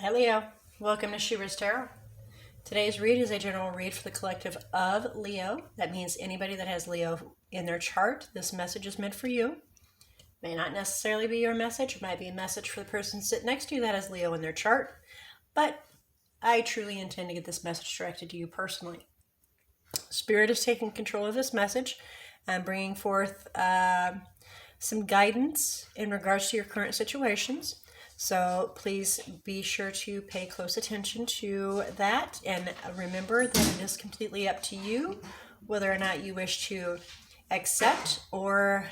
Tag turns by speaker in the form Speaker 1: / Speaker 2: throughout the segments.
Speaker 1: Hi Leo, welcome to She-ruhz Tarot. Today's read is a general read for the collective of Leo. That means anybody that has Leo in their chart, this message is meant for you. May not necessarily be your message, it might be a message for the person sitting next to you that has Leo in their chart, but I truly intend to get this message directed to you personally. Spirit is taking control of this message and bringing forth some guidance in regards to your current situations. So please be sure to pay close attention to that, and remember that it is completely up to you whether or not you wish to accept or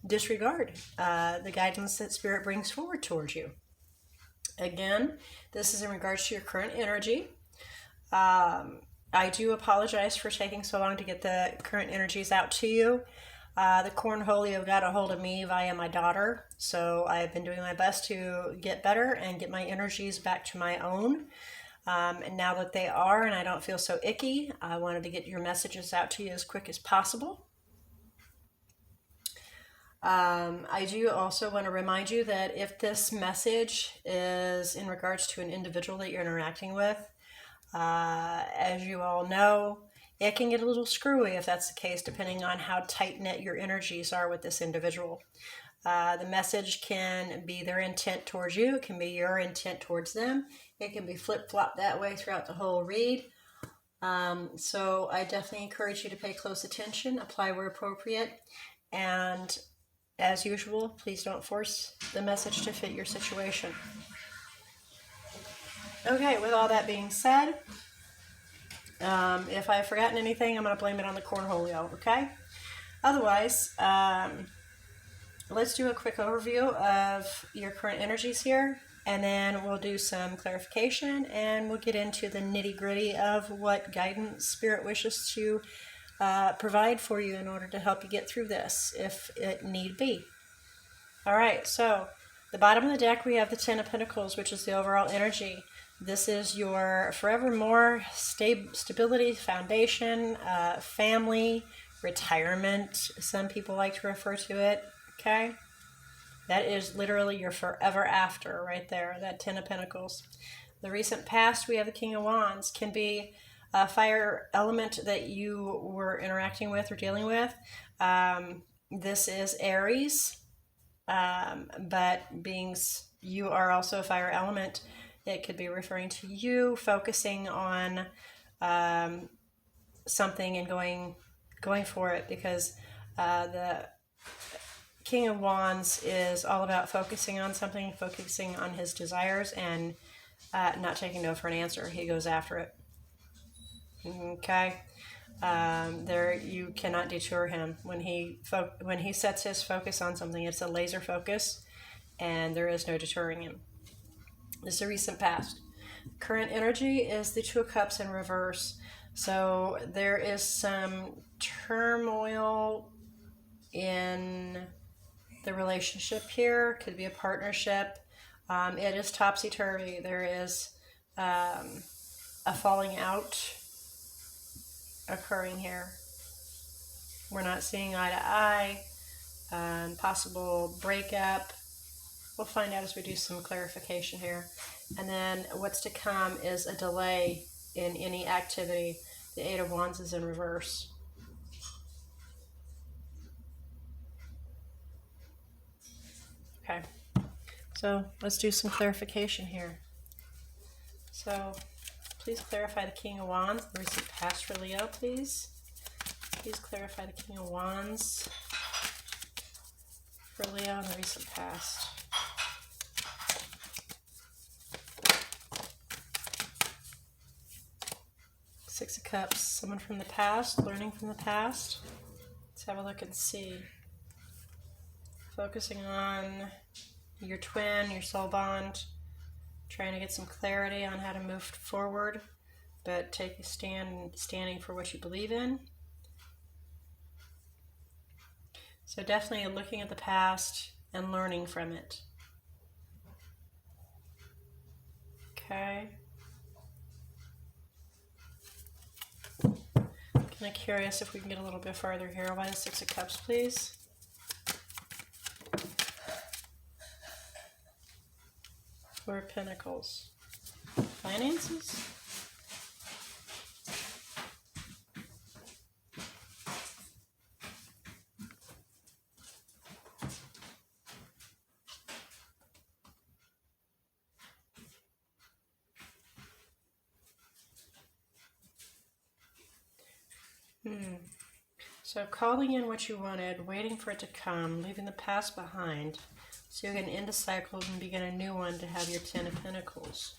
Speaker 1: disregard the guidance that Spirit brings forward towards you. Again, this is in regards to your current energy. I do apologize for taking so long to get the current energies out to you. The cornholio got a hold of me via my daughter, so I've been doing my best to get better and get my energies back to my own. And now that they are, and I don't feel so icky, I wanted to get your messages out to you as quick as possible. I do also want to remind you that if this message is in regards to an individual that you're interacting with, as you all know, it can get a little screwy if that's the case, depending on how tight-knit your energies are with this individual. The message can be their intent towards you. It can be your intent towards them. It can be flip-flop that way throughout the whole read. So I definitely encourage you to pay close attention, apply where appropriate, and as usual, please don't force the message to fit your situation. Okay, with all that being said, if I've forgotten anything, I'm going to blame it on the cornholio, okay? Otherwise, let's do a quick overview of your current energies here, and then we'll do some clarification, and we'll get into the nitty-gritty of what guidance Spirit wishes to provide for you in order to help you get through this, if it need be. All right, so the bottom of the deck, we have the Ten of Pentacles, which is the overall energy. This is your forevermore stability, foundation, family, retirement. Some people like to refer to it, okay? That is literally your forever after right there, that Ten of Pentacles. The recent past, we have the King of Wands. Can be a fire element that you were interacting with or dealing with. This is Aries, but being you are also a fire element, it could be referring to you focusing on something and going for it, because the King of Wands is all about focusing on something, focusing on his desires, and not taking no for an answer. He goes after it. Okay, there you cannot detour him when he sets his focus on something. It's a laser focus, and there is no deterring him. This is a recent past. Current energy is the Two of Cups in reverse. So there is some turmoil in the relationship here. Could be a partnership. It is topsy-turvy. There is a falling out occurring here. We're not seeing eye to eye. Possible breakup. We'll find out as we do some clarification here. And then what's to come is a delay in any activity. The Eight of Wands is in reverse. Okay, so let's do some clarification here. So please clarify the King of Wands, the recent past for Leo, please. Please clarify the King of Wands for Leo in the recent past. Six of Cups, someone from the past, learning from the past. Let's have a look and see. Focusing on your twin, your soul bond, trying to get some clarity on how to move forward, but take a stand, standing for what you believe in. So definitely looking at the past and learning from it. Okay. Kind of curious if we can get a little bit farther here. Why the Six of Cups, please? Four of Pentacles. Finances? So calling in what you wanted, waiting for it to come, leaving the past behind. So you're going to end a cycle and begin a new one to have your Ten of Pentacles.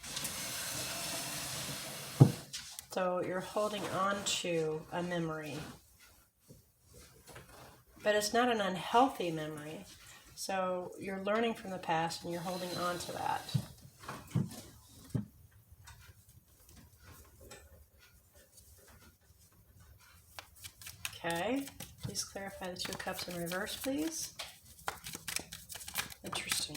Speaker 1: So you're holding on to a memory. But it's not an unhealthy memory. So you're learning from the past and you're holding on to that. Okay, please clarify the Two of Cups in reverse, please. Interesting.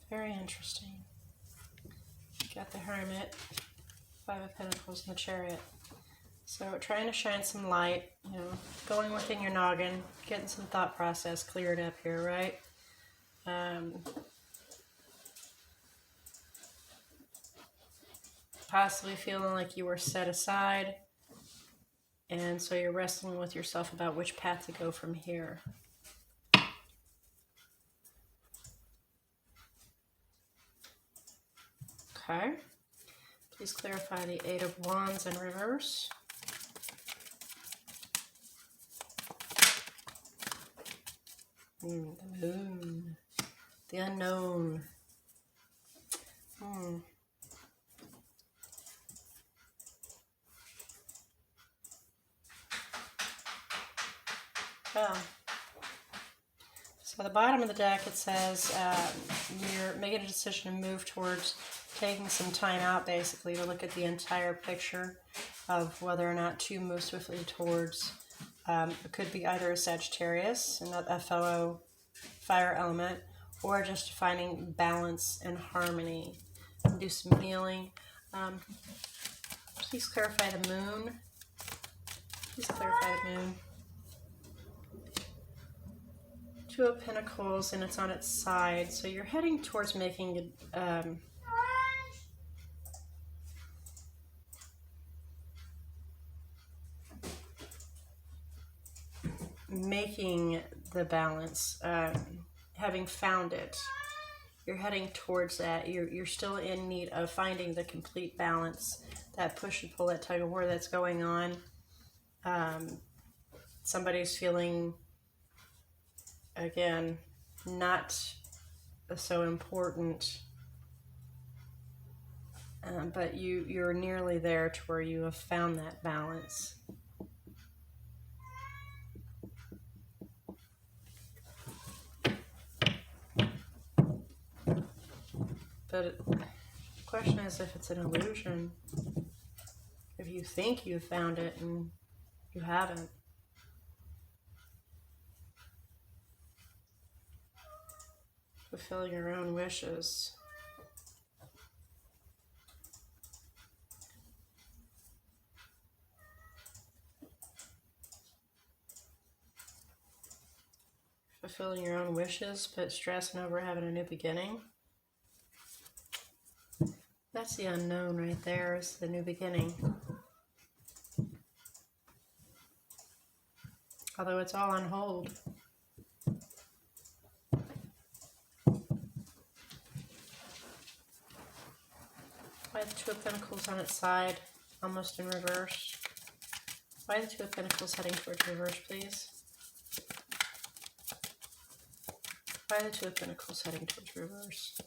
Speaker 1: Very interesting. Got the Hermit, Five of Pentacles, and the Chariot. So trying to shine some light, you know, going within your noggin, getting some thought process cleared up here, right? Possibly feeling like you were set aside, and so you're wrestling with yourself about which path to go from here. Okay. Please clarify the Eight of Wands in reverse. The Moon. The unknown. Well, so the bottom of the deck, it says you're making a decision to move towards taking some time out, basically, to look at the entire picture of whether or not to move swiftly towards, it could be either a Sagittarius, a fellow fire element, or just finding balance and harmony. Do some healing. Please clarify the Moon. Please clarify the Moon. Two of Pentacles, and it's on its side, so you're heading towards making the balance, having found it. You're heading towards that. You're still in need of finding the complete balance, that push and pull, that tug of war that's going on. Somebody's feeling, again, not so important, but you're nearly there to where you have found that balance. But the question is if it's an illusion, if you think you found it and you haven't. Fulfill your own wishes. Fulfilling your own wishes, but stressing over having a new beginning. That's the unknown right there, is the new beginning. Although it's all on hold. Why the Two of Pentacles on its side, almost in reverse? Why the Two of Pentacles heading towards reverse, please? Why the Two of Pentacles heading towards reverse?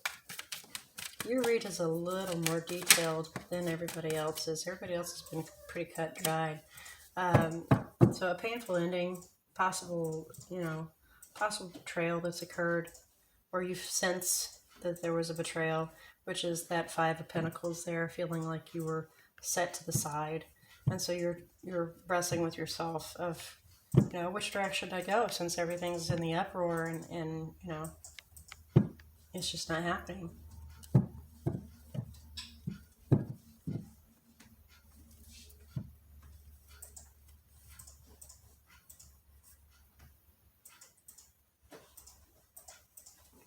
Speaker 1: Your read is a little more detailed than everybody else's. Everybody else has been pretty cut dry. So a painful ending, possible betrayal that's occurred, or you sense that there was a betrayal, which is that Five of Pentacles there, feeling like you were set to the side. And so you're wrestling with yourself of, which direction I go, since everything's in the uproar and it's just not happening.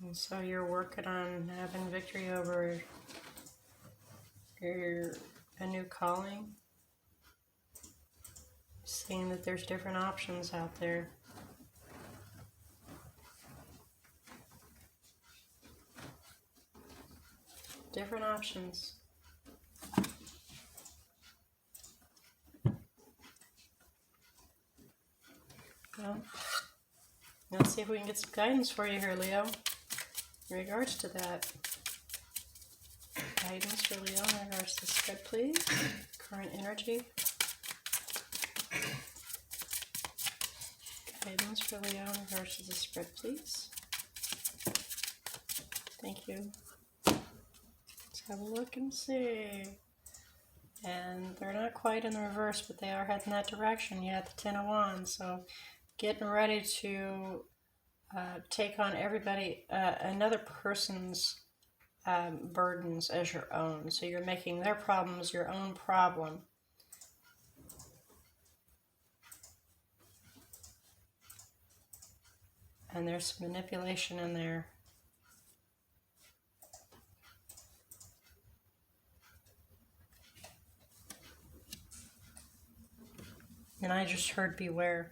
Speaker 1: And so you're working on having victory over a new calling. Seeing that there's different options out there. Different options. Well, let's see if we can get some guidance for you here, Leo, in regards to that. Guidance for Leo in regards to the spread, please. Current energy. Guidance for Leo in regards to the spread, please. Thank you. Let's have a look and see. And they're not quite in the reverse, but they are heading that direction. You have the Ten of Wands, so getting ready to take on everybody, another person's burdens as your own. So you're making their problems your own problem. And there's some manipulation in there. And I just heard beware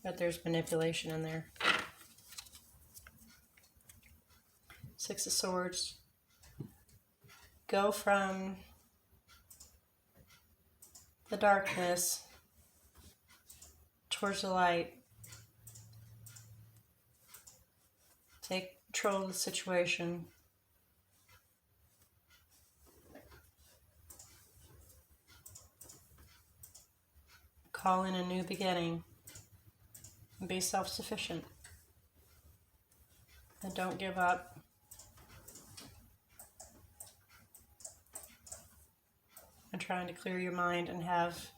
Speaker 1: that there's manipulation in there. Six of Swords. Go from the darkness towards the light. Take control of the situation. Call in a new beginning. And be self-sufficient. And don't give up. And trying to clear your mind and have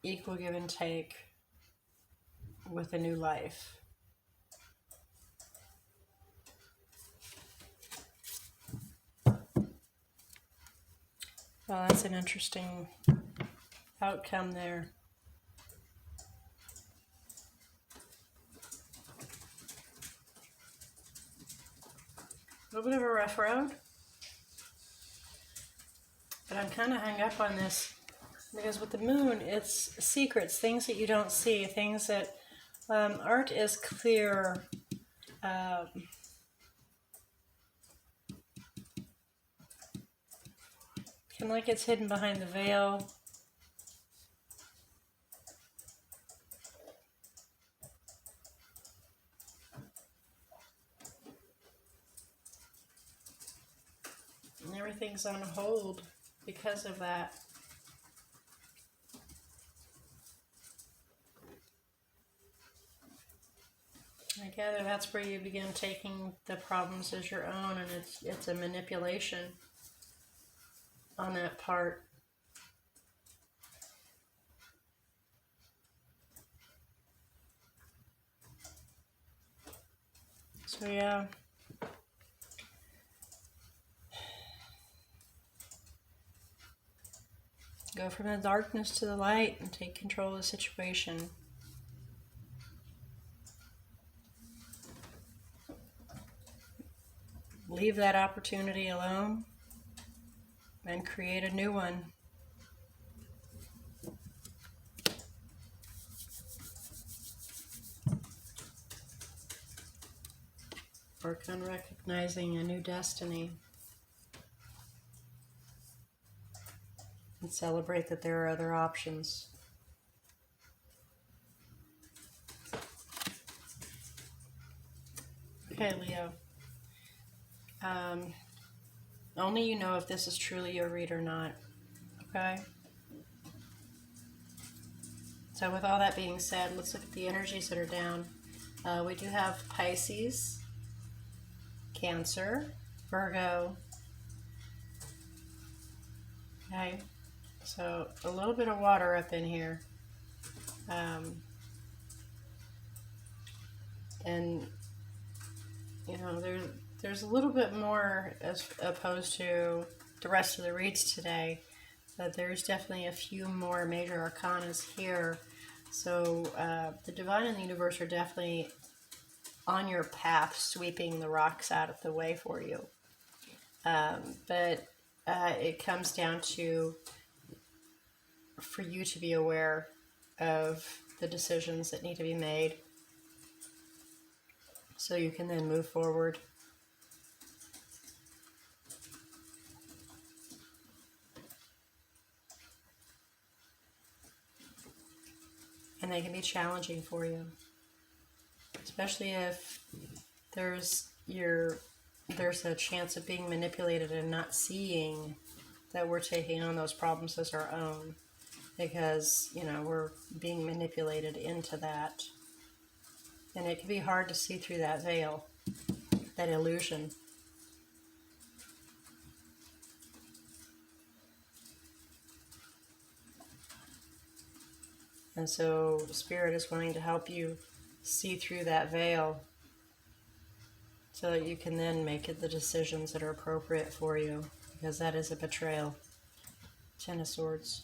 Speaker 1: equal give and take with a new life. Well, that's an interesting outcome there. A little bit of a rough road, but I'm kind of hung up on this because with the moon, it's secrets, things that you don't see, things that aren't as clear. Kind of like it's hidden behind the veil. And everything's on hold because of that. I gather that's where you begin taking the problems as your own, and it's a manipulation on that part. So yeah. Go from the darkness to the light and take control of the situation. Leave that opportunity alone and create a new one. Work on recognizing a new destiny. And celebrate that there are other options. Okay, Leo. Only you know if this is truly your read or not. Okay? So with all that being said, let's look at the energies that are down. We do have Pisces, Cancer, Virgo. Okay? So a little bit of water up in here. And, you know, there's a little bit more as opposed to the rest of the reads today. But there's definitely a few more major arcanas here. So the divine and the universe are definitely on your path, sweeping the rocks out of the way for you. But it comes down to for you to be aware of the decisions that need to be made so you can then move forward. And they can be challenging for you, especially if there's a chance of being manipulated and not seeing that we're taking on those problems as our own, because we're being manipulated into that, and it can be hard to see through that veil, that illusion. And so Spirit is wanting to help you see through that veil so that you can then make the decisions that are appropriate for you, because that is a betrayal. Ten of Swords.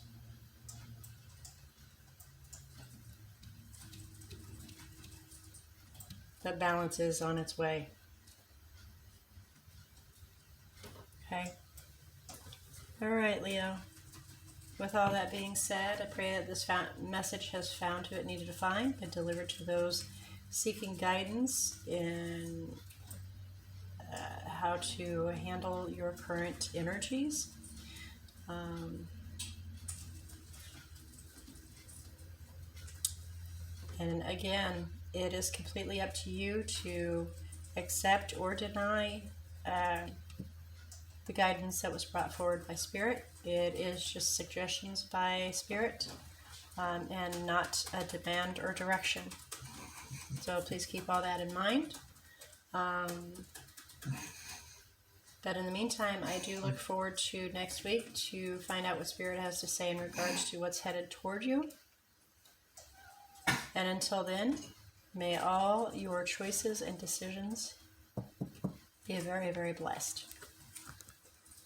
Speaker 1: That balance is on its way. Okay? All right, Leo. With all that being said, I pray that this message has found who it needed to find and delivered to those seeking guidance in how to handle your current energies. And again, it is completely up to you to accept or deny the guidance that was brought forward by Spirit. It is just suggestions by Spirit, and not a demand or direction. So please keep all that in mind. But in the meantime, I do look forward to next week to find out what Spirit has to say in regards to what's headed toward you. And until then, may all your choices and decisions be very, very blessed.